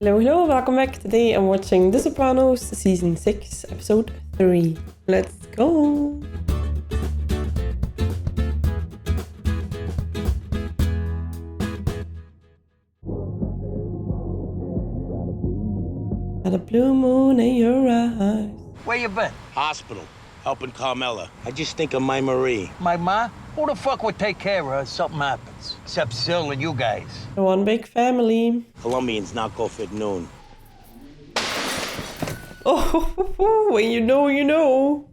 Hello, welcome back. Today I'm watching The Sopranos, Season 6, Episode 3. Let's go! Got a blue moon in your eyes. Where you been? Hospital, helping Carmela. I just think of my Marie. My ma? Who the fuck would take care of her if something happens? Except Sil and you guys. The one big family. Colombians knock off at noon. Oh, when you know, you know.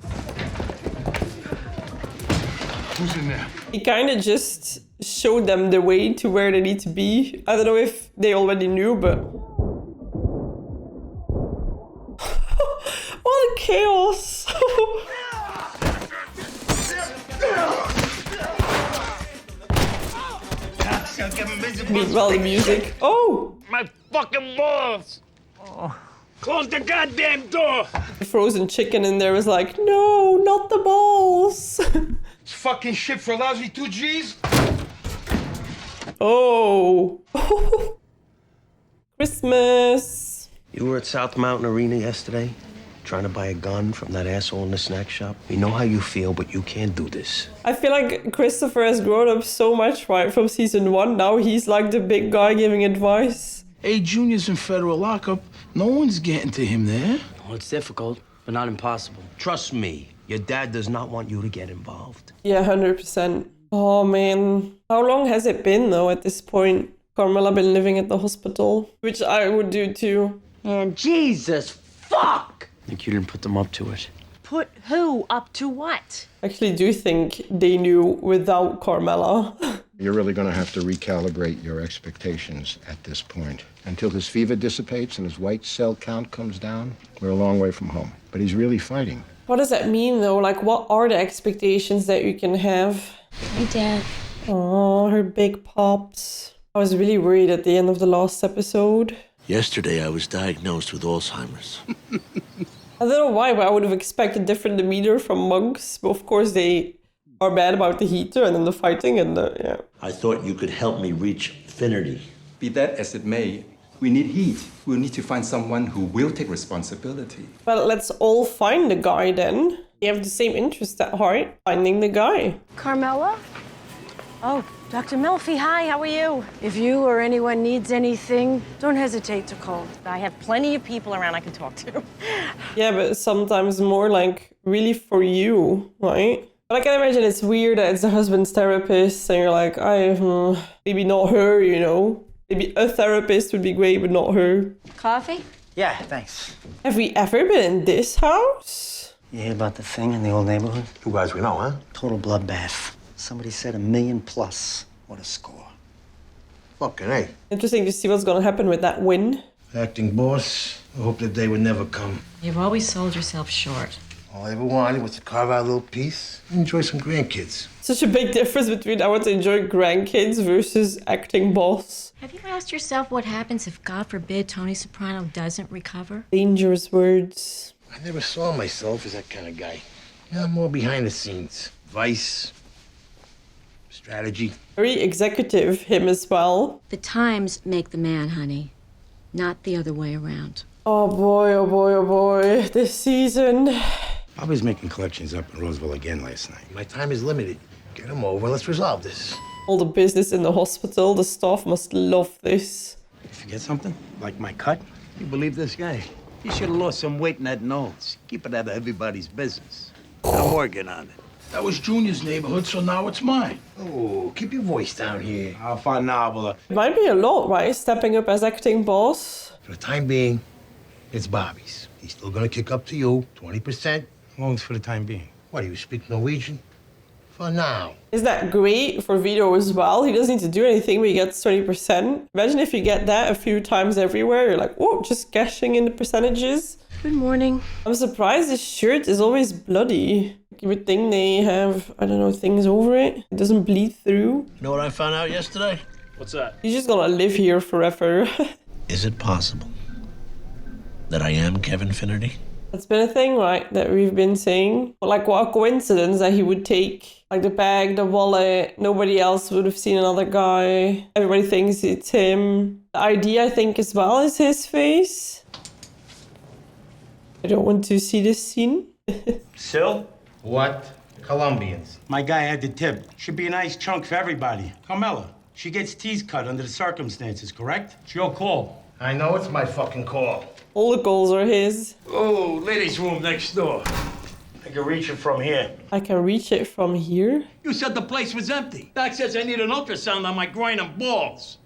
Who's in there? He kind of just showed them the way to where they need to be. I don't know if they already knew, but... What a chaos! Meanwhile, the music. Oh! My fucking balls! Close the goddamn door! The frozen chicken in there was like, no, not the balls. It's fucking shit for a lousy 2 G's. Oh. Christmas. You were at South Mountain Arena yesterday, trying to buy a gun from that asshole in the snack shop. We know how you feel, but you can't do this. I feel like Christopher has grown up so much, right, from season 1. Now he's like the big guy giving advice. A Junior's in federal lockup. No one's getting to him there. Well, it's difficult, but not impossible. Trust me, your dad does not want you to get involved. Yeah, 100%. Oh, man. How long has it been, though, at this point? Carmela been living at the hospital, which I would do, too. And Jesus, fuck! I think you didn't put them up to it. Put who up to what? I actually do think they knew without Carmela. You're really going to have to recalibrate your expectations at this point. Until his fever dissipates and his white cell count comes down, we're a long way from home. But he's really fighting. What does that mean, though? Like, what are the expectations that you can have? Hi, Dad. Oh, her big pops. I was really worried at the end of the last episode. Yesterday, I was diagnosed with Alzheimer's. I don't know why, but I would have expected different demeanor from monks. But of course, they are bad about the heater and then the fighting and the, yeah. I thought you could help me reach Finnerty. Be that as it may, we need heat. We'll need to find someone who will take responsibility. Well, let's all find the guy then. You have the same interest at heart, finding the guy. Carmela? Oh, Dr. Melfi, hi, how are you? If you or anyone needs anything, don't hesitate to call. I have plenty of people around I can talk to. Yeah, but sometimes more like really for you, right? But I can imagine it's weird that it's the husband's therapist and you're like, maybe not her, you know? Maybe a therapist would be great, but not her. Coffee? Yeah, thanks. Have we ever been in this house? You hear about the thing in the old neighborhood? You guys we know, huh? Total bloodbath. Somebody said $1 million plus. What a score. Fucking A. Interesting to see what's gonna happen with that win. Acting boss, I hope that day would never come. You've always sold yourself short. All I ever wanted was to carve out a little piece and enjoy some grandkids. Such a big difference between I want to enjoy grandkids versus acting boss. Have you asked yourself what happens if, God forbid, Tony Soprano doesn't recover? Dangerous words. I never saw myself as that kind of guy. Yeah, I'm more behind the scenes. Advice, strategy. Very executive, him as well. The times make the man, honey, not the other way around. Oh boy, oh boy, oh boy. This season. I was making collections up in Roseville again last night. My time is limited. Get them over, let's resolve this. All the business in the hospital, the staff must love this. You forget something? Like my cut? You believe this guy? You should have lost some weight in that nose. Keep it out of everybody's business. I'm working on it. That was Junior's neighborhood, so now it's mine. Oh, keep your voice down here. I'll find out. It might be a lot, right? Stepping up as acting boss. For the time being, it's Bobby's. He's still gonna kick up to you, 20%. How long is for the time being? What, do you speak Norwegian? For now. Is that great for Vito as well? He doesn't need to do anything, but he gets 20%. Imagine if you get that a few times everywhere. You're like, whoa, just cashing in the percentages. Good morning. I'm surprised his shirt is always bloody. You would think they have, I don't know, things over it. It doesn't bleed through. You know what I found out yesterday? What's that? He's just gonna live here forever. Is it possible that I am Kevin Finnerty? That's been a thing, right, that we've been saying. But like, what a coincidence that he would take, like, the bag, the wallet. Nobody else would have seen another guy. Everybody thinks it's him. The ID, I think, as well is his face. I don't want to see this scene. Sil? What? Colombians. My guy had the tip. Should be a nice chunk for everybody. Carmela, she gets teeth cut under the circumstances, correct? It's your call. I know it's my fucking call. All the goals are his. Oh, ladies' room next door. I can reach it from here. I can reach it from here. You said the place was empty. Doc says I need an ultrasound on my groin and balls.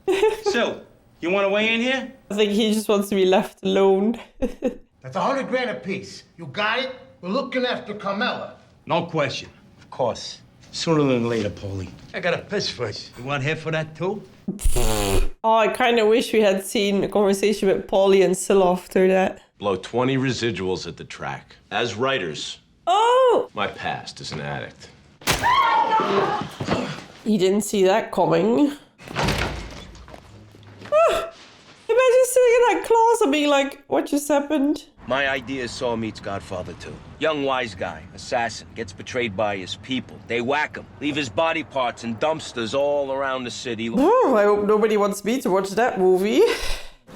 Sil, you want to weigh in here? I think he just wants to be left alone. That's $100 grand apiece. You got it? We're looking after Carmela. No question. Of course. Sooner than later, Paulie. I gotta piss first. You want here for that too? Oh, I kind of wish we had seen a conversation with Paulie and Sil after that. Blow 20 residuals at the track. As writers, Oh! my past as an addict. He didn't see that coming. Ah, imagine sitting in that class and being like, what just happened? My idea is Saw meets Godfather 2. Young wise guy, assassin, gets betrayed by his people. They whack him, leave his body parts in dumpsters all around the city. Oh, I hope nobody wants me to watch that movie.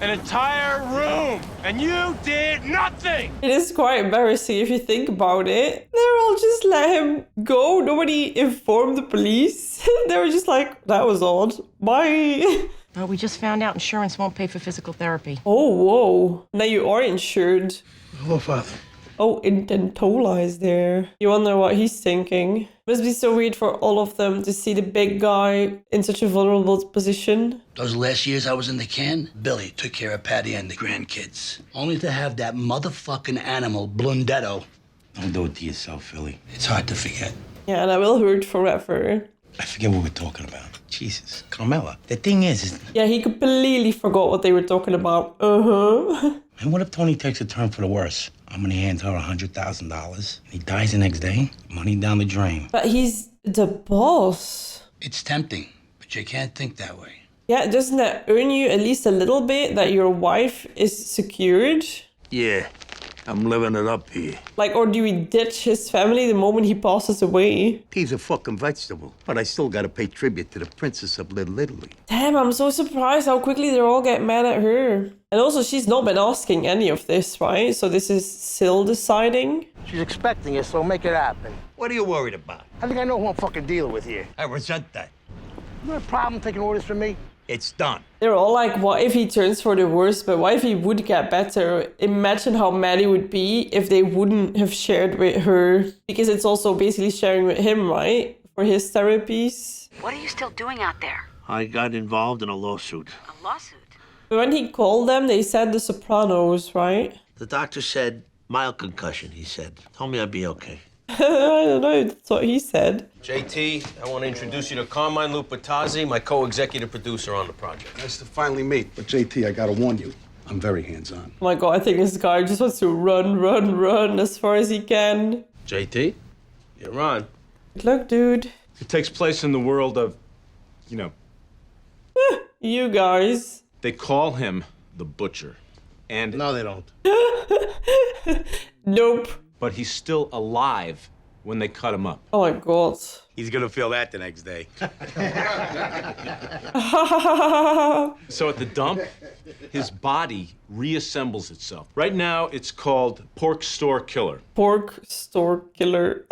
An entire room, and you did nothing! It is quite embarrassing if you think about it. They're all just let him go. Nobody informed the police. They were just like, that was odd. Bye. Oh, we just found out insurance won't pay for physical therapy. Oh, whoa. Now you are insured. Hello, Father. Oh, Intentola is there. You wonder what he's thinking. Must be so weird for all of them to see the big guy in such a vulnerable position. Those last years I was in the can, Billy took care of Patty and the grandkids. Only to have that motherfucking animal, Blundetto. Don't do it to yourself, Philly. It's hard to forget. Yeah, and I will hurt forever. I forget what we're talking about. Jesus, Carmela. The thing is... Yeah, he completely forgot what they were talking about. Uh-huh. And what if Tony takes a turn for the worse? I'm gonna hand her $100,000. He dies the next day. Money down the drain. But he's the boss. It's tempting, but you can't think that way. Yeah, doesn't that earn you at least a little bit that your wife is secured? Yeah, I'm living it up here. Like, or do we ditch his family the moment he passes away? He's a fucking vegetable. But I still gotta pay tribute to the princess of Little Italy. Damn, I'm so surprised how quickly they all get mad at her. And also, she's not been asking any of this, right? So this is Sil deciding. She's expecting it, so make it happen. What are you worried about? I think I know who I'm fucking dealing with here. I resent that. You got a problem taking orders from me? It's done. They're all like, what if he turns for the worse? But what if he would get better? Imagine how mad he would be if they wouldn't have shared with her. Because it's also basically sharing with him, right? For his therapies. What are you still doing out there? I got involved in a lawsuit. A lawsuit? But when he called them, they said the Sopranos, right? The doctor said, mild concussion, he said. Told me I'd be okay. I don't know, that's what he said. JT, I want to introduce you to Carmine Lupatazzi, my co-executive producer on the project. Nice to finally meet. But JT, I gotta warn you, I'm very hands-on. Oh my god, I think this guy just wants to run as far as he can. JT, you're on. Good luck, dude. It takes place in the world of, you know... You guys. They call him the Butcher. And... No, they don't. Nope. But he's still alive when they cut him up. Oh my god. He's gonna feel that the next day. So at the dump, his body reassembles itself. Right now, it's called Pork Store Killer. Pork Store Killer.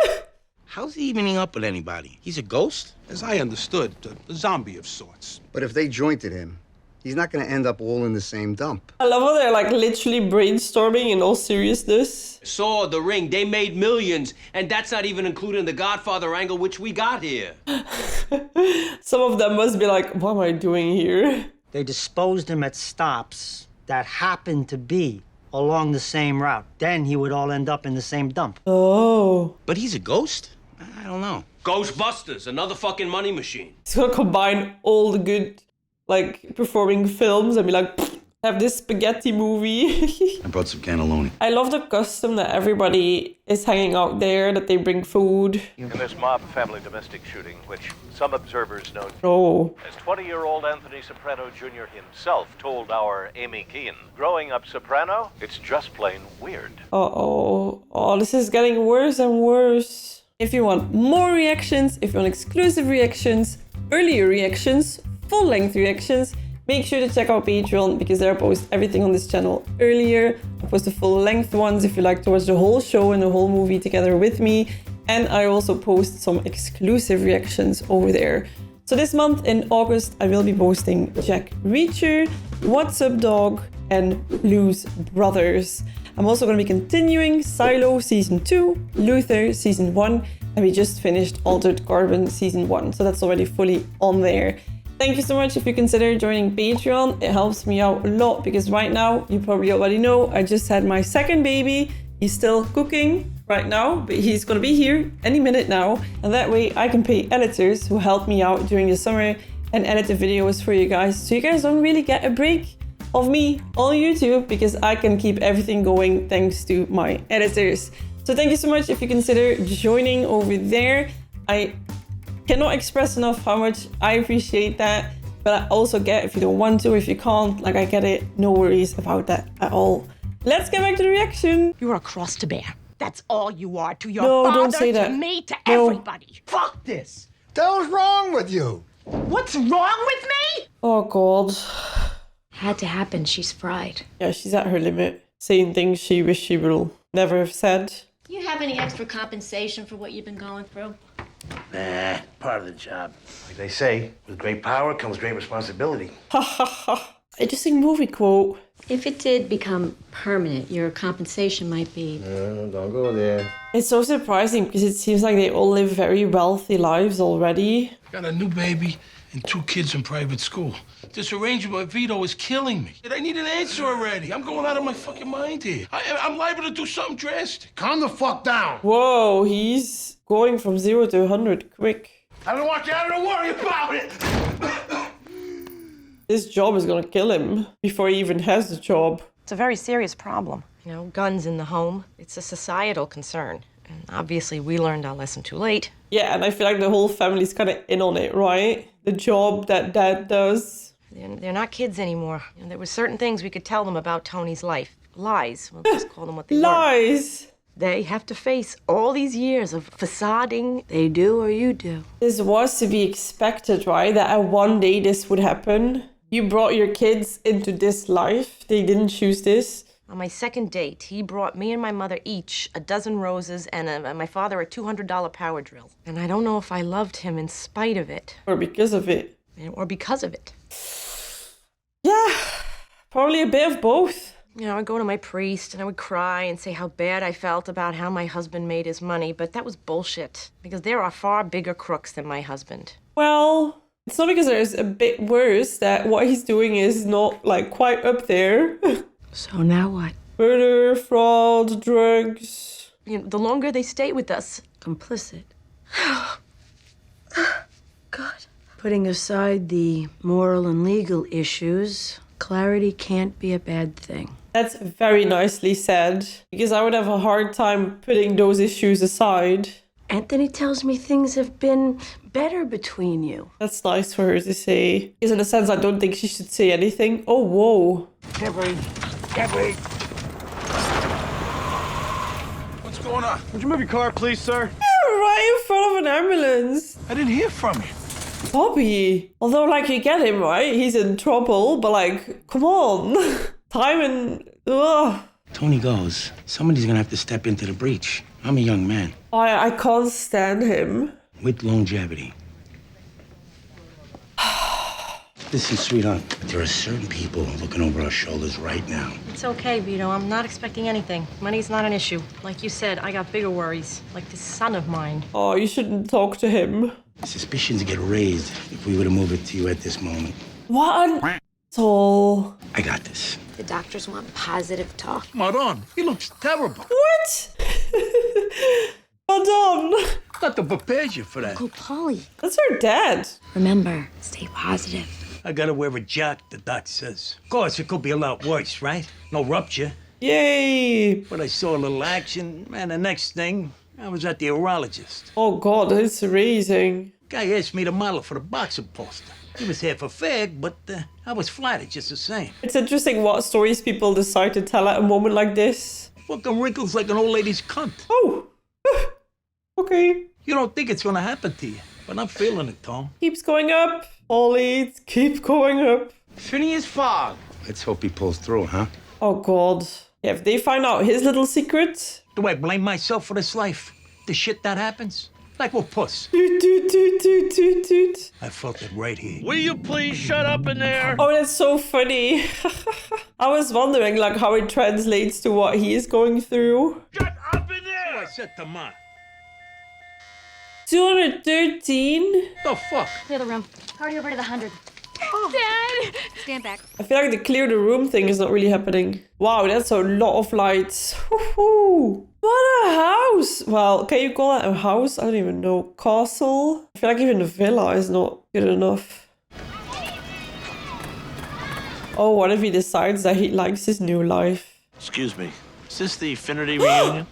How's he evening up with anybody? He's a ghost? As I understood, a zombie of sorts. But if they jointed him, he's not going to end up all in the same dump. I love how they're like literally brainstorming in all seriousness. Saw The Ring, they made millions, and that's not even including the Godfather angle, which we got here. Some of them must be like, what am I doing here? They disposed him at stops that happened to be along the same route. Then he would all end up in the same dump. Oh. But he's a ghost? I don't know. Ghostbusters, another fucking money machine. He's gonna combine all the good, like, performing films and be like, have this spaghetti movie. I brought some cannelloni. I love the custom that everybody is hanging out there, that they bring food. In this mob family domestic shooting, which some observers note, Oh. as 20-year-old Anthony Soprano Jr. himself told our Amy Keane, growing up Soprano, it's just plain weird. Uh-oh. Oh, this is getting worse and worse. If you want more reactions, if you want exclusive reactions, earlier reactions, full-length reactions, make sure to check out Patreon because there I post everything on this channel earlier. I post the full length ones if you like to watch the whole show and the whole movie together with me. And I also post some exclusive reactions over there. So this month in August, I will be posting Jack Reacher, What's Up Dog, and Blues Brothers. I'm also going to be continuing Silo Season 2, Luther Season 1, and we just finished Altered Carbon Season 1, so that's already fully on there. Thank you so much if you consider joining Patreon. It helps me out a lot because right now, you probably already know, I just had my second baby. He's still cooking right now, but he's going to be here any minute now. And that way I can pay editors who help me out during the summer and edit the videos for you guys. So you guys don't really get a break of me on YouTube because I can keep everything going thanks to my editors. So thank you so much if you consider joining over there. I cannot express enough how much I appreciate that, but I also get if you don't want to, if you can't, like I get it, no worries about that at all. Let's get back to the reaction. You're a cross to bear. That's all you are to your No, father, don't say that. to me, to No. everybody. Fuck this. The hell's wrong with you? What's wrong with me? Oh God. Had to happen. She's fried. Yeah, she's at her limit, saying things she wish she will never have said. You have any extra compensation for what you've been going through? Nah, part of the job. Like they say, with great power comes great responsibility. Ha ha ha. Interesting movie quote. If it did become permanent, your compensation might be... No, don't go there. It's so surprising because it seems like they all live very wealthy lives already. Got a new baby and 2 kids in private school. This arrangement with Vito is killing me. I need an answer already. I'm going out of my fucking mind here. I'm liable to do something drastic. Calm the fuck down. Whoa, he's going from 0 to 100 quick. I don't want you having to worry about it. This job is gonna kill him before he even has the job. It's a very serious problem. You know, guns in the home. It's a societal concern. And obviously, we learned our lesson too late. Yeah, and I feel like the whole family's kind of in on it, right? The job that dad does. They're not kids anymore. You know, there were certain things we could tell them about Tony's life. Lies. We'll just call them what they were. Lies! They have to face all these years of facading. They do or you do. This was to be expected, right? That one day this would happen. You brought your kids into this life. They didn't choose this. On my second date, he brought me and my mother each a dozen roses and my father a $200 power drill. And I don't know if I loved him in spite of it. Or because of it. Or because of it. Yeah, probably a bit of both. You know, I'd go to my priest and I would cry and say how bad I felt about how my husband made his money, but that was bullshit. Because there are far bigger crooks than my husband. Well, it's not because there's a bit worse that what he's doing is not like quite up there. So now what? Murder, fraud, drugs. You know, the longer they stay with us, complicit. God. Putting aside the moral and legal issues, clarity can't be a bad thing. That's very nicely said, because I would have a hard time putting those issues aside. Anthony tells me things have been better between you. That's nice for her to say. Because in a sense, I don't think she should say anything. Oh, whoa. Can't breathe. Can't breathe. What's going on? Would you move your car, please, sir? You're right in front of an ambulance. I didn't hear from you. Bobby. Although, like, you get him, right? He's in trouble, but, like, come on. Time and... Ugh. Tony goes, somebody's gonna have to step into the breach. I'm a young man. I can't stand him. With longevity. Listen, sweetheart, there are certain people looking over our shoulders right now. It's okay, Vito. I'm not expecting anything. Money's not an issue. Like you said, I got bigger worries. Like this son of mine. Oh, you shouldn't talk to him. Suspicions get raised if we were to move it to you at this moment. What an asshole. I got this. The doctors want positive talk. Maron, he looks terrible. What? Madame. Nothing prepares you for that. Uncle Polly. That's her dad. Remember, stay positive. I gotta wear a jock, the doc says. Of course, it could be a lot worse, right? No rupture. Yay. But I saw a little action, and the next thing, I was at the urologist. Oh, God, it's amazing. Guy asked me to model for the boxing poster. He was half a fag, but I was flattered just the same. It's interesting what stories people decide to tell at a moment like this. Fucking wrinkles like an old lady's cunt. Oh. Okay. You don't think it's gonna happen to you, but I'm feeling it, Tom. Keeps going up. Ollie, keep going up. Phineas Fogg. Let's hope he pulls through, huh? Oh God. Yeah, if they find out his little secret. Do I blame myself for this life? The shit that happens? Like we're puss. Toot, toot, toot, toot, toot, toot. I felt it right here. Will you please shut up in there? Oh, that's so funny. I was wondering like how it translates to what he is going through. Shut up in there! I said to Ma. 213? The fuck? Clear the room. Party over to the 100. Dad! Stand back. I feel like the clear the room thing is not really happening. Wow, that's a lot of lights. Woohoo! What a house! Well, can you call that a house? I don't even know. Castle? I feel like even the villa is not good enough. Oh, what if he decides that he likes his new life? Excuse me. Is this the Finnerty reunion?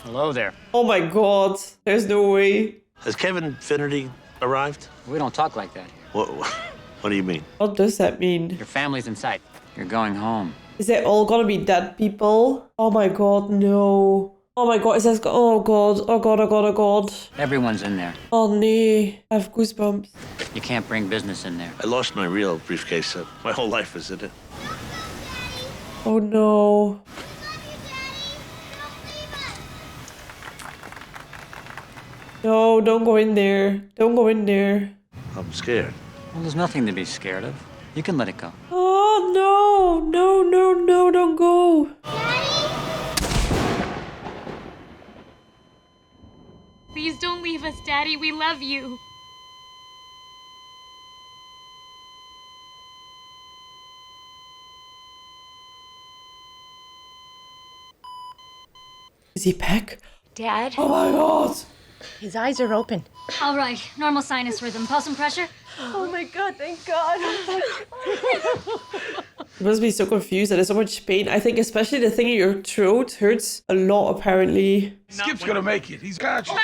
Hello there. Oh my God. There's no way. Has Kevin Finnerty arrived? We don't talk like that here. What do you mean? What does that mean? Your family's in sight. You're going home. Is it all gonna be dead people? Oh my God, no. Oh my God, it says, oh God, oh God, oh God, oh God. Everyone's in there. Oh no, I have goosebumps. You can't bring business in there. I lost my real briefcase. My whole life was in it. Oh no. No, don't go in there. Don't go in there. I'm scared. Well, there's nothing to be scared of. You can let it go. Oh no, no, no, no, don't go. Please don't leave us, Daddy. We love you. Is he back? Dad? Oh my God. His eyes are open. All right, normal sinus rhythm. Pulse and pressure. Oh my God, thank God. You must be so confused and there's so much pain. I think especially the thing in your throat hurts a lot apparently. Skip's gonna make it. He's got you.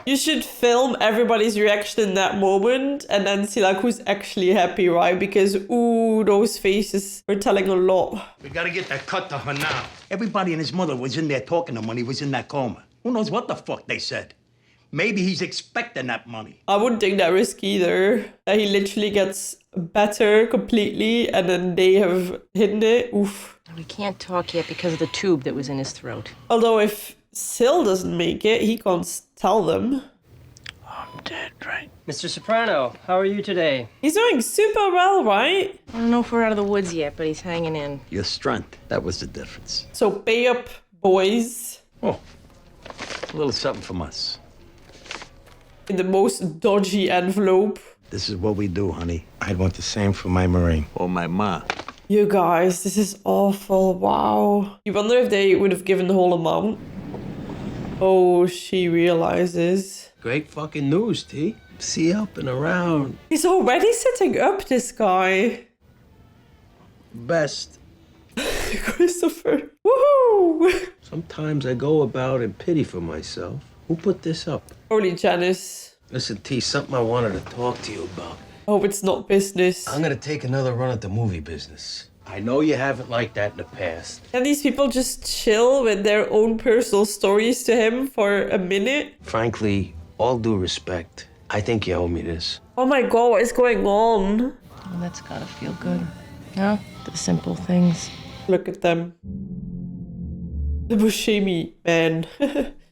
You should film everybody's reaction in that moment and then see like who's actually happy, right? Because ooh, those faces are telling a lot. We gotta get that cut to her now. Everybody and his mother was in there talking to him when he was in that coma. Who knows what the fuck they said? Maybe he's expecting that money. I wouldn't take that risk either. That he literally gets better completely and then they have hidden it. Oof. We can't talk yet because of the tube that was in his throat. Although if Syl doesn't make it, he can't tell them. I'm dead, right? Mr. Soprano, how are you today? He's doing super well, right? I don't know if we're out of the woods yet, but he's hanging in. Your strength, that was the difference. So pay up, boys. Oh, a little something from us. In the most dodgy envelope. This is what we do, honey. I'd want the same for my Marine. Or my ma. You guys, this is awful. Wow. You wonder if they would have given the whole amount. Oh, she realizes. Great fucking news, T. See you up and around. He's already setting up this guy. Best. Christopher. Woohoo! Sometimes I go about in pity for myself. Who put this up? Holy Janice. Listen, T, something I wanted to talk to you about. Hope it's not business. I'm gonna take another run at the movie business. I know you haven't liked that in the past. Can these people just chill with their own personal stories to him for a minute? Frankly, all due respect, I think you owe me this. Oh my God, what is going on? Well, that's gotta feel good. No? The simple things. Look at them. The Buscemi man.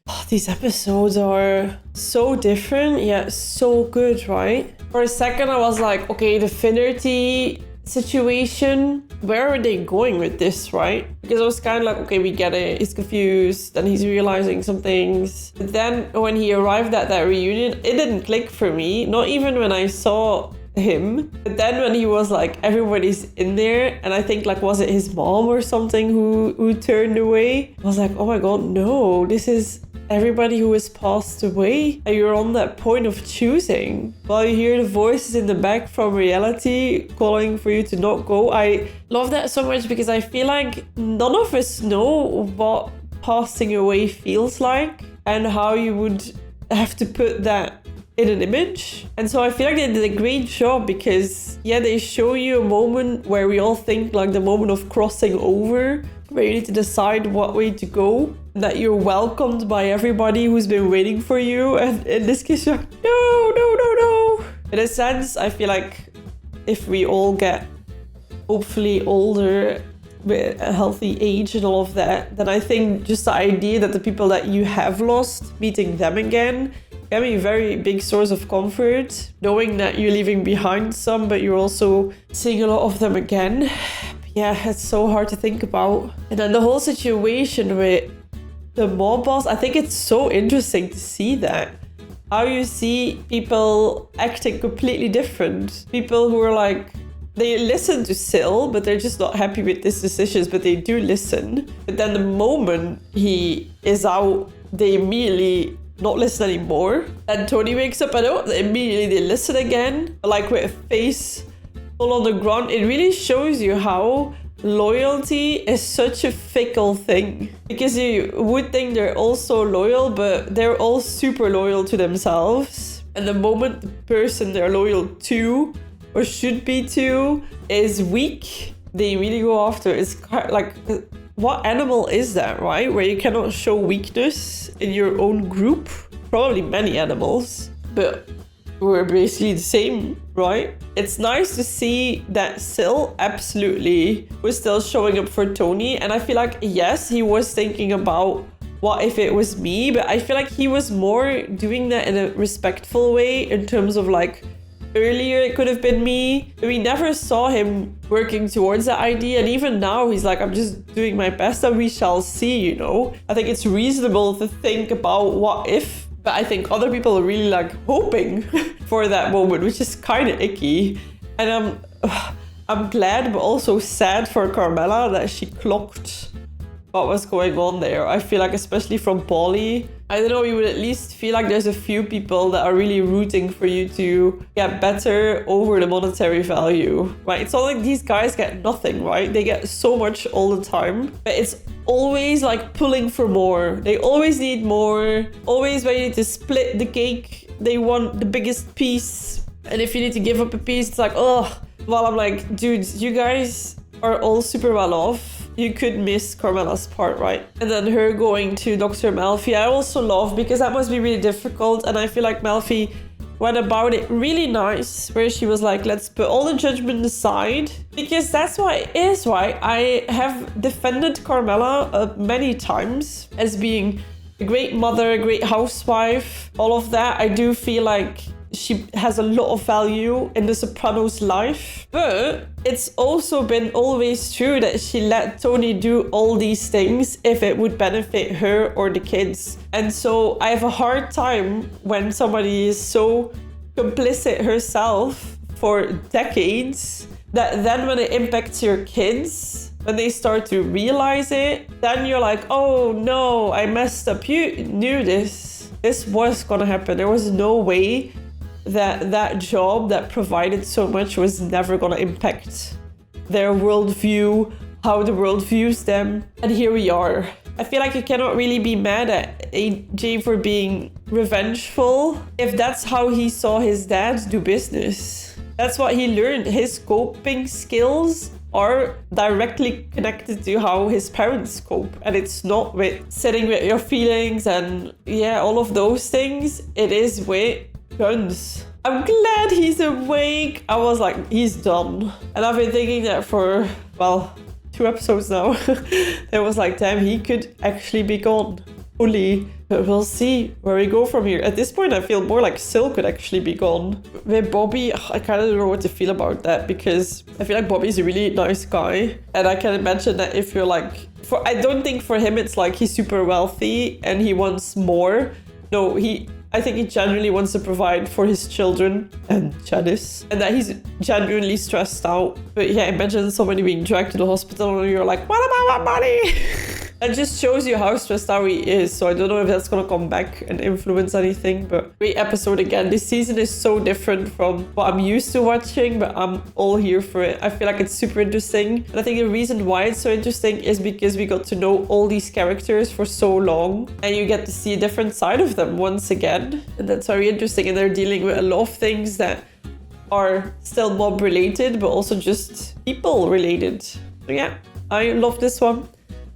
Oh, these episodes are so different, yet so good, right? For a second, I was like, okay, the Finnerty situation, where are they going with this, right? Because I was kind of like, okay, we get it. He's confused and he's realizing some things. But then when he arrived at that reunion, it didn't click for me. Not even when I saw him. But then when he was like, everybody's in there, and I think like, was it his mom or something who turned away? I was like, oh my God, no, this is everybody who has passed away, and you're on that point of choosing. While you hear the voices in the back from reality calling for you to not go. I love that so much because I feel like none of us know what passing away feels like and how you would have to put that in an image. And so I feel like they did a great job because, yeah, they show you a moment where we all think like the moment of crossing over, where you need to decide what way to go, that you're welcomed by everybody who's been waiting for you, and in this case you're like, no. In a sense, I feel like if we all get hopefully older with a healthy age and all of that, then I think just the idea that the people that you have lost, meeting them again, can be a very big source of comfort, knowing that you're leaving behind some, but you're also seeing a lot of them again. Yeah, it's so hard to think about. And then the whole situation with the mob boss, I think it's so interesting to see that. How you see people acting completely different. People who are like, they listen to Syl, but they're just not happy with his decisions, but they do listen. But then the moment he is out, they immediately not listen anymore. And Tony wakes up and immediately they listen again, like with a face full on the ground. It really shows you how loyalty is such a fickle thing, because you would think they're also loyal, but they're all super loyal to themselves. And the moment the person they're loyal to or should be to is weak, they really go after it. It's kind of like, what animal is that, right? Where you cannot show weakness in your own group? Probably many animals, but we're basically the same, right? It's nice to see that Syl absolutely was still showing up for Tony. And I feel like, yes, he was thinking about what if it was me, but I feel like he was more doing that in a respectful way in terms of like, earlier it could have been me, but we never saw him working towards that idea. And even now he's like, I'm just doing my best and we shall see, you know? I think it's reasonable to think about what if, but I think other people are really like hoping for that moment, which is kind of icky. And I'm glad but also sad for Carmela that she clocked what was going on there. I feel like, especially from Polly, I don't know, you would at least feel like there's a few people that are really rooting for you to get better over the monetary value, right? It's not like these guys get nothing, right? They get so much all the time, but it's always like pulling for more. They always need more. Always when you need to split the cake, they want the biggest piece. And if you need to give up a piece, it's like, oh, well, I'm like, dude, you guys are all super well off. You could miss Carmela's part, right? And then her going to Dr. Malfi, I also love, because that must be really difficult. And I feel like Malfi went about it really nice, where she was like, let's put all the judgment aside, because that's what it is, right? I have defended Carmela many times as being a great mother, a great housewife, all of that. I do feel like she has a lot of value in the Sopranos' life, but it's also been always true that she let Tony do all these things if it would benefit her or the kids. And so I have a hard time when somebody is so complicit herself for decades that then when it impacts your kids, when they start to realize it, then you're like, oh no, I messed up. You knew this. This was gonna happen. There was no way that job that provided so much was never gonna impact their worldview, how the world views them. And here we are. I feel like you cannot really be mad at AJ for being revengeful if that's how he saw his dad do business. That's what he learned. His coping skills are directly connected to how his parents cope. And it's not with sitting with your feelings and yeah, all of those things. It is with guns. I'm glad he's awake. I was like, he's done. And I've been thinking that for, well, 2 episodes now. It was like, damn, he could actually be gone fully. But we'll see where we go from here. At this point, I feel more like Syl could actually be gone. With Bobby, I kind of don't know what to feel about that, because I feel like Bobby's a really nice guy. And I can imagine that if you're like, I don't think for him it's like he's super wealthy and he wants more. No, I think he genuinely wants to provide for his children and Janice, and that he's genuinely stressed out. But yeah, imagine somebody being dragged to the hospital and you're like, what about my money? That just shows you how stressed out he is. So I don't know if that's gonna come back and influence anything, but great episode again. This season is so different from what I'm used to watching, but I'm all here for it. I feel like it's super interesting. And I think the reason why it's so interesting is because we got to know all these characters for so long, and you get to see a different side of them once again. And that's very interesting. And they're dealing with a lot of things that are still mob related, but also just people related. So yeah, I love this one.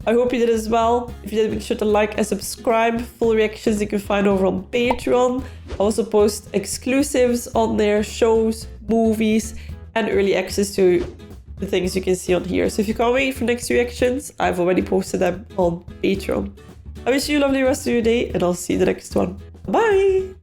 I hope you did as well. If you did, make sure to like and subscribe. Full reactions you can find over on Patreon. I also post exclusives on there, shows, movies, and early access to the things you can see on here. So if you can't wait for next reactions, I've already posted them on Patreon. I wish you a lovely rest of your day, and I'll see you in the next one. Bye!